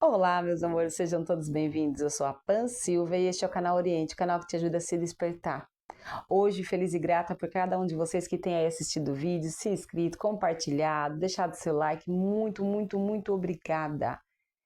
Olá, meus amores, sejam todos bem-vindos. Eu sou a Pan Silva e este é o canal Oriente, canal que te ajuda a se despertar. Hoje, feliz e grata por cada um de vocês que tem aí assistido o vídeo, se inscrito, compartilhado, deixado seu like. Muito, muito, muito obrigada.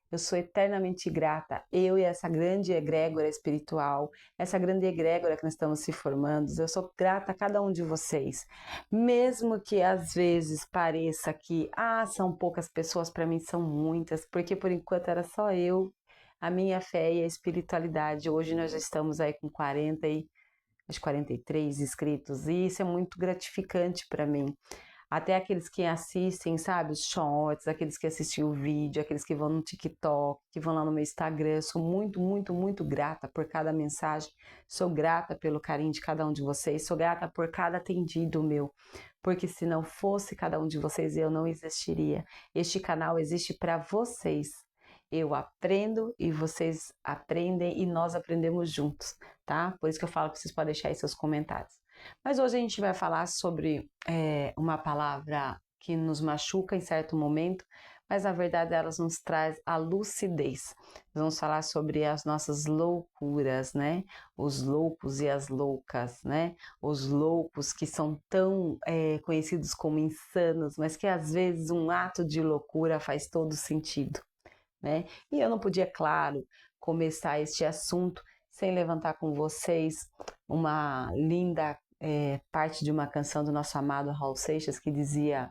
Eu sou eternamente grata, eu e essa grande egrégora espiritual, essa grande egrégora que nós estamos se formando, eu sou grata a cada um de vocês. Mesmo que às vezes pareça que, são poucas pessoas, para mim são muitas, porque por enquanto era só eu, a minha fé e a espiritualidade. Hoje nós já estamos aí com 43 inscritos, e isso é muito gratificante para mim. Até aqueles que assistem, sabe, os shorts, aqueles que assistem o vídeo, aqueles que vão no TikTok, que vão lá no meu Instagram. Eu sou muito, muito, muito grata por cada mensagem. Sou grata pelo carinho de cada um de vocês. Sou grata por cada atendido meu. Porque se não fosse cada um de vocês, eu não existiria. Este canal existe para vocês. Eu aprendo e vocês aprendem e nós aprendemos juntos, tá? Por isso que eu falo que vocês podem deixar aí seus comentários. Mas hoje a gente vai falar sobre uma palavra que nos machuca em certo momento, mas na verdade elas nos traz a lucidez. Vamos falar sobre as nossas loucuras, né? Os loucos e as loucas, né? Os loucos que são tão conhecidos como insanos, mas que às vezes um ato de loucura faz todo sentido, né? E eu não podia, claro, começar este assunto sem levantar com vocês uma linda parte de uma canção do nosso amado Raul Seixas que dizia: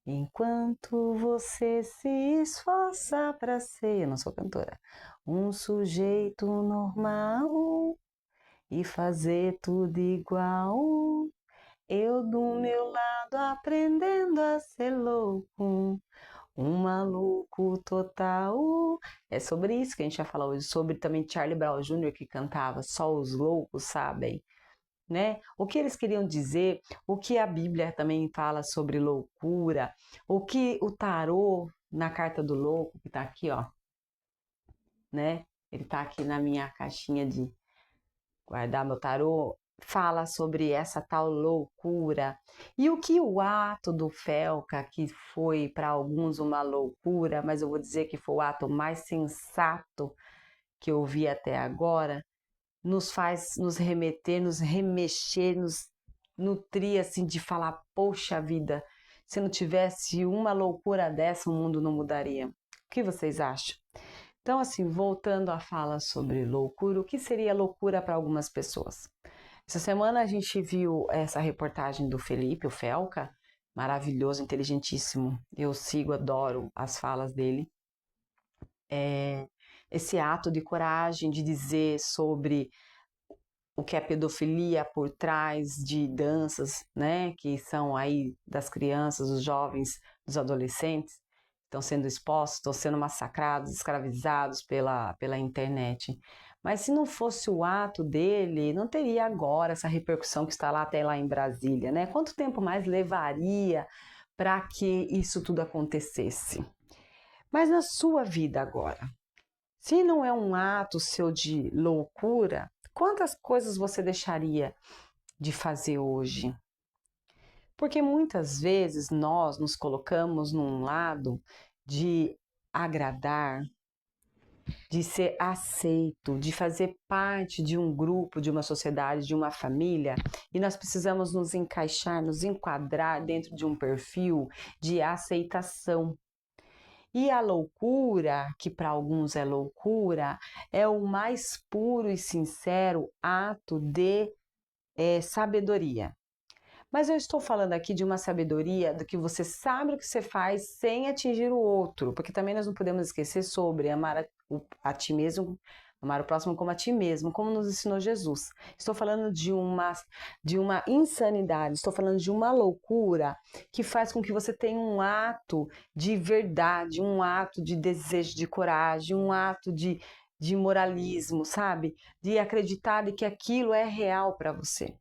enquanto você se esforça para ser, eu não sou cantora, um sujeito normal e fazer tudo igual, eu do meu lado aprendendo a ser louco, um maluco total. É sobre isso que a gente vai falar hoje, sobre também Charlie Brown Jr. que cantava Só os loucos sabem, né? O que eles queriam dizer, o que a Bíblia também fala sobre loucura, o que o tarô na carta do louco, que tá aqui, ó, né? Ele tá aqui na minha caixinha de guardar meu tarô, fala sobre essa tal loucura. E o que o ato do Felca, que foi para alguns uma loucura, mas eu vou dizer que foi o ato mais sensato que eu vi até agora, nos faz nos remeter, nos remexer, nos nutrir assim de falar, poxa vida, se não tivesse uma loucura dessa, o mundo não mudaria. O que vocês acham? Então, assim, voltando à fala sobre loucura, o que seria loucura para algumas pessoas? Essa semana a gente viu essa reportagem do Felipe, o Felca, maravilhoso, inteligentíssimo. Eu sigo, adoro as falas dele. Esse ato de coragem de dizer sobre o que é pedofilia por trás de danças, né, que são aí das crianças, dos jovens, dos adolescentes, estão sendo expostos, estão sendo massacrados, escravizados pela internet. Mas se não fosse o ato dele, não teria agora essa repercussão que está lá até lá em Brasília, né? Quanto tempo mais levaria para que isso tudo acontecesse? Mas na sua vida agora, se não é um ato seu de loucura, quantas coisas você deixaria de fazer hoje? Porque muitas vezes nós nos colocamos num lado de agradar, de ser aceito, de fazer parte de um grupo, de uma sociedade, de uma família, e nós precisamos nos encaixar, nos enquadrar dentro de um perfil de aceitação. E a loucura, que para alguns é loucura, é o mais puro e sincero ato de sabedoria. Mas eu estou falando aqui de uma sabedoria do que você sabe o que você faz sem atingir o outro, porque também nós não podemos esquecer sobre amar a ti mesmo, amar o próximo como a ti mesmo, como nos ensinou Jesus. Estou falando de uma insanidade, estou falando de uma loucura que faz com que você tenha um ato de verdade, um ato de desejo, de coragem, um ato de moralismo, sabe? De acreditar que aquilo é real para você.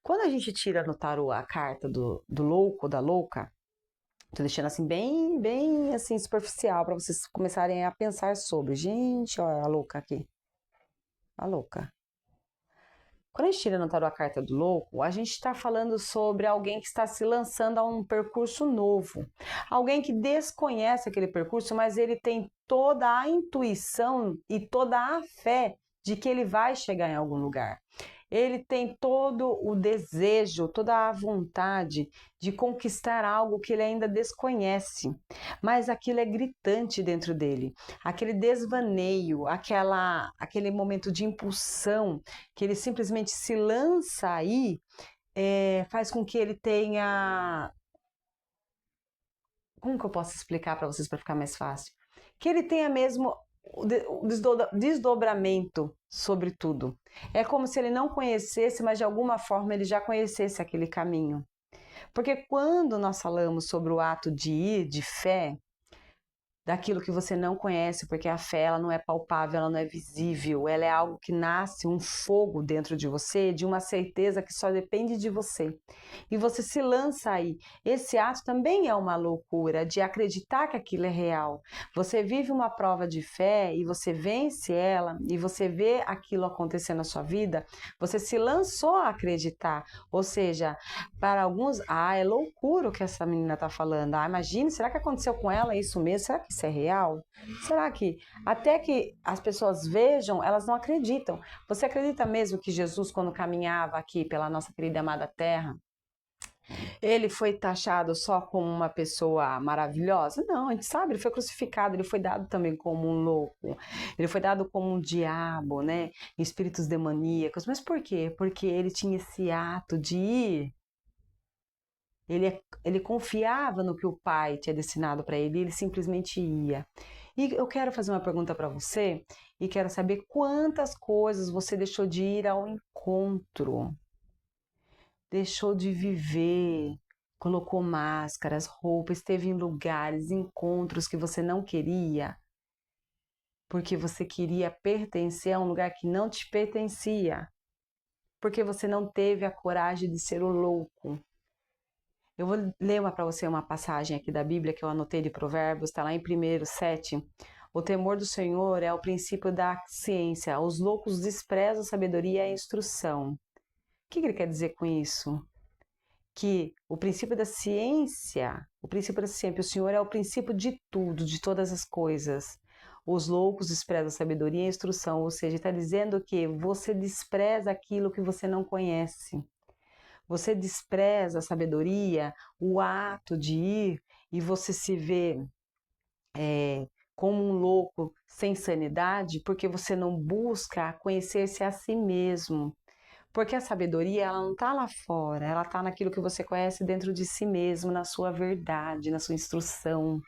Quando a gente tira no tarô a carta do louco, da louca, tô deixando assim bem, bem assim superficial para vocês começarem a pensar sobre. Gente, olha a louca aqui. A louca. Quando a gente tira no tarô a carta do louco, a gente está falando sobre alguém que está se lançando a um percurso novo. Alguém que desconhece aquele percurso, mas ele tem toda a intuição e toda a fé de que ele vai chegar em algum lugar. Ele tem todo o desejo, toda a vontade de conquistar algo que ele ainda desconhece, mas aquilo é gritante dentro dele. Aquele desvaneio, aquele momento de impulsão que ele simplesmente se lança aí, faz com que ele tenha. Como que eu posso explicar para vocês para ficar mais fácil? Que ele tenha mesmo o desdobramento sobre tudo. É como se ele não conhecesse, mas de alguma forma ele já conhecesse aquele caminho. Porque quando nós falamos sobre o ato de ir, de fé, daquilo que você não conhece, porque a fé ela não é palpável, ela não é visível, ela é algo que nasce, um fogo dentro de você, de uma certeza que só depende de você. E você se lança aí. Esse ato também é uma loucura de acreditar que aquilo é real. Você vive uma prova de fé e você vence ela e você vê aquilo acontecer na sua vida, você se lançou a acreditar. Ou seja, para alguns, é loucura o que essa menina está falando. Imagine, será que aconteceu com ela isso mesmo? Será que isso é real? Será que até que as pessoas vejam, elas não acreditam? Você acredita mesmo que Jesus, quando caminhava aqui pela nossa querida amada terra, ele foi taxado só como uma pessoa maravilhosa? Não, a gente sabe, ele foi crucificado, ele foi dado também como um louco, ele foi dado como um diabo, né? Espíritos demoníacos. Mas por quê? Porque ele tinha esse ato de ir. Ele confiava no que o pai tinha destinado para ele e ele simplesmente ia. E eu quero fazer uma pergunta para você e quero saber quantas coisas você deixou de ir ao encontro, deixou de viver, colocou máscaras, roupas, esteve em lugares, encontros que você não queria, porque você queria pertencer a um lugar que não te pertencia, porque você não teve a coragem de ser o louco. Eu vou ler para você uma passagem aqui da Bíblia que eu anotei de Provérbios, está lá em 1:7. O temor do Senhor é o princípio da ciência. Os loucos desprezam a sabedoria e a instrução. O que ele quer dizer com isso? Que o princípio da ciência, o Senhor é o princípio de tudo, de todas as coisas. Os loucos desprezam a sabedoria e a instrução, ou seja, está dizendo que você despreza aquilo que você não conhece. Você despreza a sabedoria, o ato de ir, e você se vê como um louco sem sanidade, porque você não busca conhecer-se a si mesmo. Porque a sabedoria, ela não está lá fora, ela está naquilo que você conhece dentro de si mesmo, na sua verdade, na sua instrução.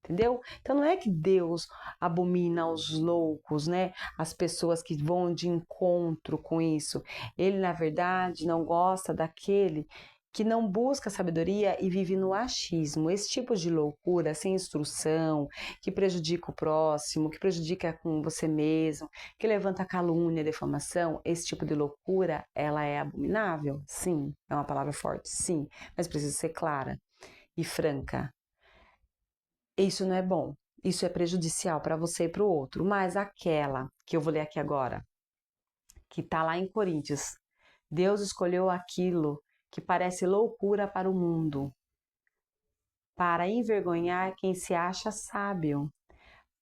Entendeu? Então não é que Deus abomina os loucos, né? As pessoas que vão de encontro com isso. Ele, na verdade, não gosta daquele que não busca sabedoria e vive no achismo. Esse tipo de loucura, sem instrução, que prejudica o próximo, que prejudica com você mesmo, que levanta calúnia, defamação, esse tipo de loucura, ela é abominável? Sim. É uma palavra forte? Sim. Mas precisa ser clara e franca. Isso não é bom, isso é prejudicial para você e para o outro. Mas aquela que eu vou ler aqui agora, que está lá em Coríntios, Deus escolheu aquilo que parece loucura para o mundo, para envergonhar quem se acha sábio,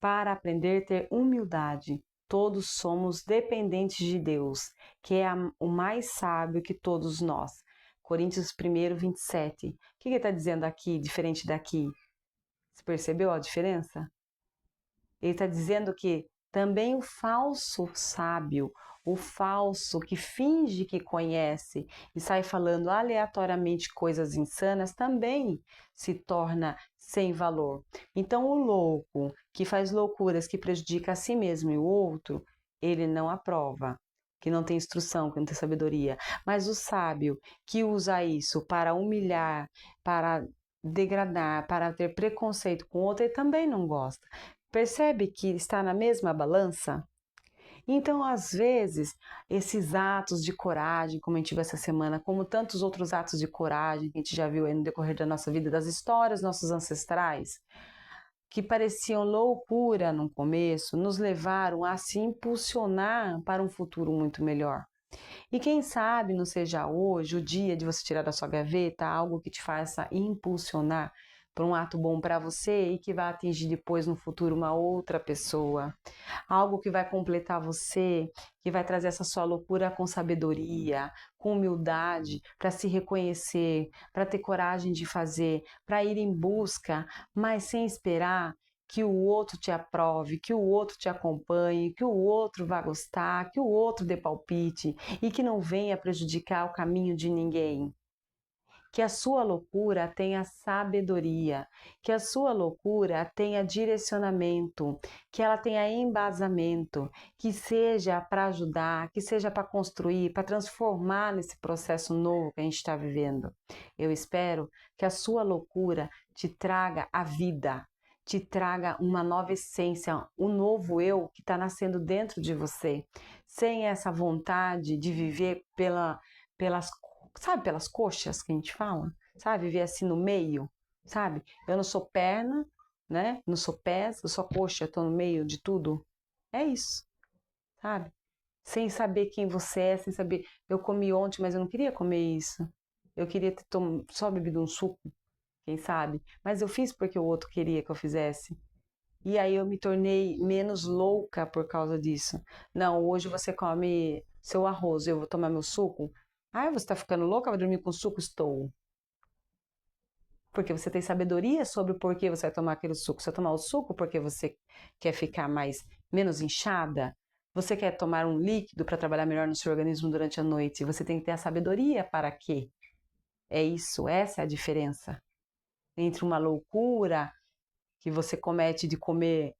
para aprender a ter humildade. Todos somos dependentes de Deus, que é o mais sábio que todos nós. Coríntios 1:27. O que ele está dizendo aqui, diferente daqui? Você percebeu a diferença? Ele está dizendo que também o falso sábio, o falso que finge que conhece e sai falando aleatoriamente coisas insanas, também se torna sem valor. Então, o louco que faz loucuras que prejudica a si mesmo e o outro, ele não aprova, que não tem instrução, que não tem sabedoria. Mas o sábio que usa isso para humilhar, para degradar, para ter preconceito com o outro, ele também não gosta. Percebe que está na mesma balança? Então, às vezes, esses atos de coragem, como a gente viu essa semana, como tantos outros atos de coragem que a gente já viu aí no decorrer da nossa vida, das histórias dos nossos ancestrais, que pareciam loucura no começo, nos levaram a se impulsionar para um futuro muito melhor. E quem sabe não seja hoje o dia de você tirar da sua gaveta algo que te faça impulsionar para um ato bom para você e que vai atingir depois no futuro uma outra pessoa. Algo que vai completar você, que vai trazer essa sua loucura com sabedoria, com humildade, para se reconhecer, para ter coragem de fazer, para ir em busca, mas sem esperar que o outro te aprove, que o outro te acompanhe, que o outro vá gostar, que o outro dê palpite e que não venha prejudicar o caminho de ninguém. Que a sua loucura tenha sabedoria, que a sua loucura tenha direcionamento, que ela tenha embasamento, que seja para ajudar, que seja para construir, para transformar nesse processo novo que a gente está vivendo. Eu espero que a sua loucura te traga a vida, te traga uma nova essência, um novo eu que está nascendo dentro de você, sem essa vontade de viver pelas sabe, pelas coxas que a gente fala, sabe, viver assim no meio, sabe? Eu não sou perna, né? Não sou pés, eu sou coxa, eu tô no meio de tudo. É isso, sabe? Sem saber quem você é, sem saber. Eu comi ontem, mas eu não queria comer isso. Eu queria ter só bebido um suco, quem sabe? Mas eu fiz porque o outro queria que eu fizesse. E aí eu me tornei menos louca por causa disso. Não, hoje você come seu arroz, eu vou tomar meu suco. Ah, você está ficando louca? Vai dormir com suco? Estou. Porque você tem sabedoria sobre o porquê você vai tomar aquele suco. Você vai tomar o suco porque você quer ficar menos inchada? Você quer tomar um líquido para trabalhar melhor no seu organismo durante a noite? Você tem que ter a sabedoria para quê? É isso, essa é a diferença entre uma loucura que você comete de comer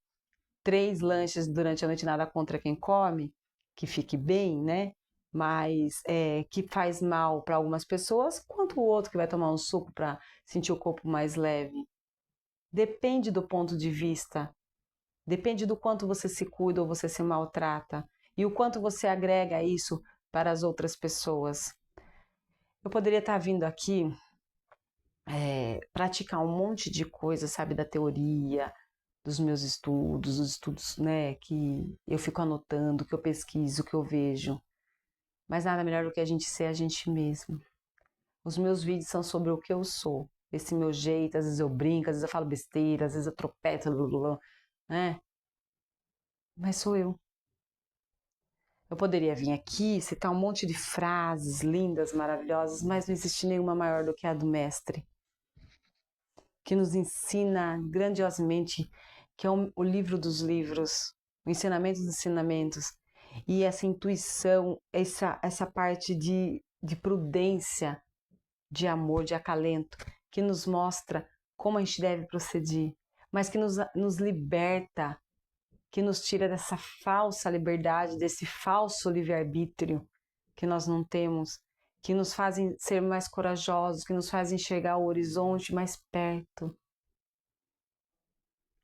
3 lanches durante a noite, nada contra quem come, que fique bem, né? Mas que faz mal para algumas pessoas, quanto o outro que vai tomar um suco para sentir o corpo mais leve. Depende do ponto de vista, depende do quanto você se cuida ou você se maltrata e o quanto você agrega isso para as outras pessoas. Eu poderia estar vindo aqui praticar um monte de coisa, sabe, da teoria, dos meus estudos, os estudos, né, que eu fico anotando, que eu pesquiso, que eu vejo. Mas nada melhor do que a gente ser a gente mesmo. Os meus vídeos são sobre o que eu sou. Esse meu jeito, às vezes eu brinco, às vezes eu falo besteira, às vezes eu tropeço, né? Mas sou eu. Eu poderia vir aqui citar um monte de frases lindas, maravilhosas, mas não existe nenhuma maior do que a do mestre, que nos ensina grandiosamente, que é o livro dos livros, o ensinamento dos ensinamentos, e essa intuição, essa parte de prudência, de amor, de acalento, que nos mostra como a gente deve proceder, mas que nos liberta, que nos tira dessa falsa liberdade, desse falso livre-arbítrio que nós não temos, que nos fazem ser mais corajosos, que nos fazem enxergar o horizonte mais perto,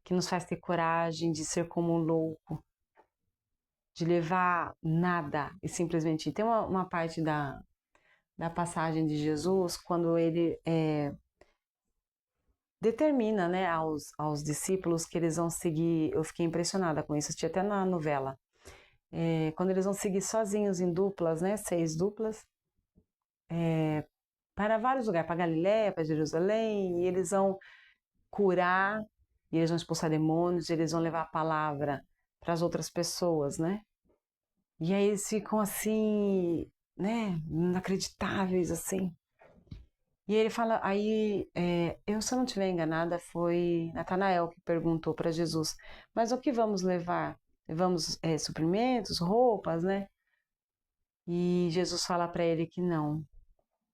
que nos faz ter coragem de ser como um louco, de levar nada e simplesmente ir. Tem uma parte da passagem de Jesus, quando ele determina, né, aos discípulos que eles vão seguir. Eu fiquei impressionada com isso, tinha até na novela. Quando eles vão seguir sozinhos em duplas, né, 6 duplas, para vários lugares, para Galiléia, para Jerusalém, e eles vão curar, e eles vão expulsar demônios, e eles vão levar a palavra para as outras pessoas, né? E aí eles ficam assim, né, inacreditáveis, assim. E ele fala, aí, se eu não estiver enganada, foi Natanael que perguntou para Jesus, mas o que vamos levar? Levamos suprimentos, roupas, né? E Jesus fala para ele que não,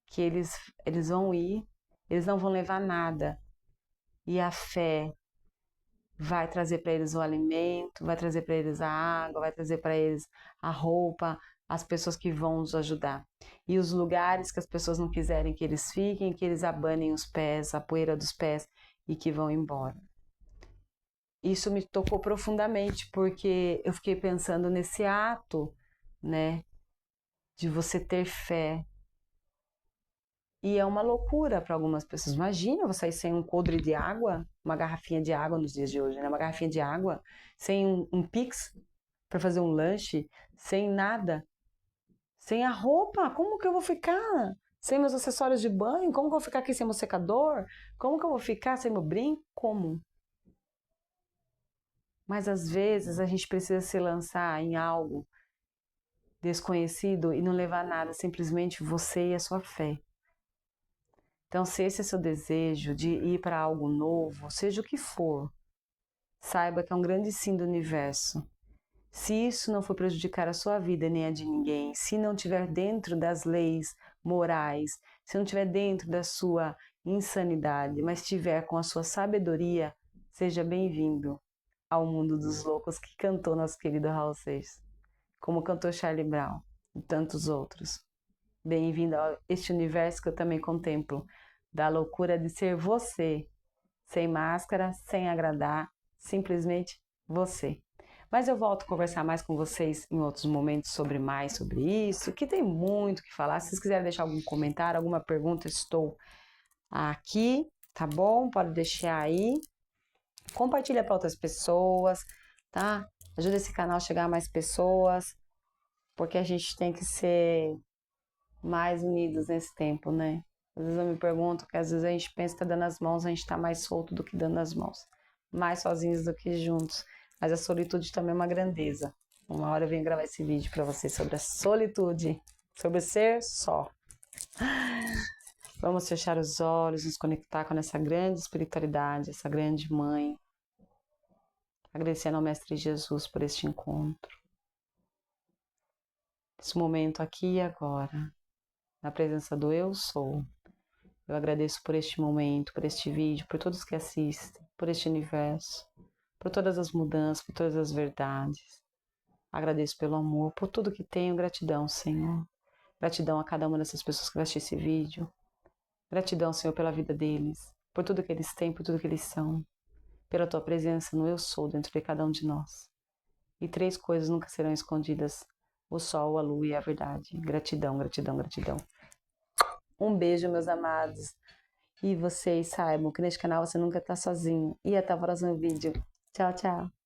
que eles vão ir, eles não vão levar nada. E a fé vai trazer para eles o alimento, vai trazer para eles a água, vai trazer para eles a roupa, as pessoas que vão nos ajudar. E os lugares que as pessoas não quiserem que eles fiquem, que eles abanem os pés, a poeira dos pés e que vão embora. Isso me tocou profundamente, porque eu fiquei pensando nesse ato, né, de você ter fé. E é uma loucura para algumas pessoas. Imagina você sair sem um coldre de água, uma garrafinha de água nos dias de hoje, né? Uma garrafinha de água, sem um Pix para fazer um lanche, sem nada, Sem a roupa, como que eu vou ficar? Sem meus acessórios de banho? Como que eu vou ficar aqui sem meu secador? Como que eu vou ficar sem meu brinco? Como? Mas às vezes a gente precisa se lançar em algo desconhecido e não levar nada, simplesmente você e a sua fé. Então, se esse é seu desejo de ir para algo novo, seja o que for, saiba que é um grande sim do universo. Se isso não for prejudicar a sua vida nem a de ninguém, se não estiver dentro das leis morais, se não estiver dentro da sua insanidade, mas estiver com a sua sabedoria, seja bem-vindo ao mundo dos loucos que cantou nosso querido Raul Seixas, como cantou Charlie Brown e tantos outros. Bem-vindo a este universo que eu também contemplo, da loucura de ser você, sem máscara, sem agradar, simplesmente você. Mas eu volto a conversar mais com vocês em outros momentos sobre isso, que tem muito o que falar. Se vocês quiserem deixar algum comentário, alguma pergunta, estou aqui, tá bom? Pode deixar aí. Compartilha para outras pessoas, tá? Ajuda esse canal a chegar a mais pessoas, porque a gente tem que ser mais unidos nesse tempo, né? Às vezes eu me pergunto que às vezes a gente pensa que tá dando as mãos, a gente tá mais solto do que dando as mãos. Mais sozinhos do que juntos. Mas a solitude também é uma grandeza. Uma hora eu venho gravar esse vídeo para vocês sobre a solitude, sobre ser só. Vamos fechar os olhos, nos conectar com essa grande espiritualidade, essa grande mãe. Agradecendo ao Mestre Jesus por este encontro. Esse momento aqui e agora, na presença do Eu Sou. Eu agradeço por este momento, por este vídeo, por todos que assistem, por este universo, por todas as mudanças, por todas as verdades. Agradeço pelo amor, por tudo que tenho. Gratidão, Senhor. Gratidão a cada uma dessas pessoas que vai assistir esse vídeo. Gratidão, Senhor, pela vida deles, por tudo que eles têm, por tudo que eles são, pela Tua presença no Eu Sou dentro de cada um de nós. E 3 coisas nunca serão escondidas: o sol, a lua e a verdade. Gratidão, gratidão, gratidão. Um beijo, meus amados. E vocês saibam que neste canal você nunca está sozinho. E até o próximo vídeo. Tchau, tchau.